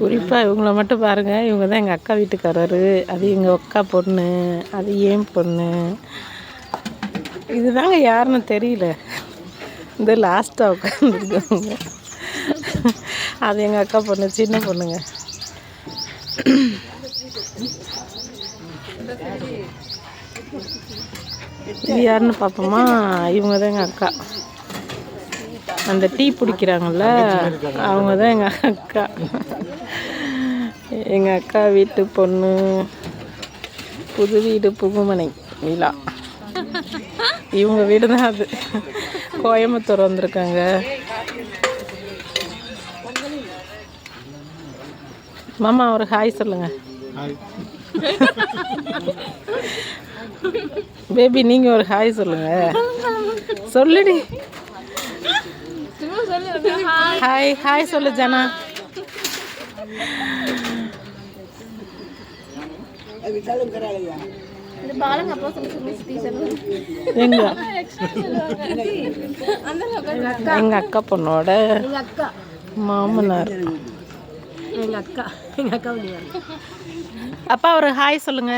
குறிப்பாக இவங்கள மட்டும் பாருங்கள். இவங்க தான் எங்கள் அக்கா வீட்டுக்காரரு. அது எங்கள் அக்கா பொண்ணு. அது ஏன் பொண்ணு. இதுதாங்க யாருன்னு தெரியல. இந்த லாஸ்ட்டாக உட்காந்துருக்கவங்க அது எங்கள் அக்கா பொண்ணு, சின்ன பொண்ணுங்க. இது யாருன்னு பார்ப்போமா? இவங்க தான் எங்கள் அக்கா. அந்த டீ பிடிக்கிறாங்கல்ல, அவங்க தான் எங்கள் அக்கா. எங்கள் அக்கா வீட்டு பொண்ணு. புது வீடு புகுமனை விழா. இவங்க வீடு தான் அது. கோயம்புத்தூர் வந்திருக்காங்க. மாமா ஒரு ஹாய் சொல்லுங்க. பேபி நீங்க ஒரு ஹாய் சொல்லுங்க. சொல்லுடி. ஹாய் ஹாய் சொல்லு ஜனா. எங்க அக்கா பொண்ணோட மாமனார். எங்க அக்கா அப்பா ஒரு ஹாய் சொல்லுங்க.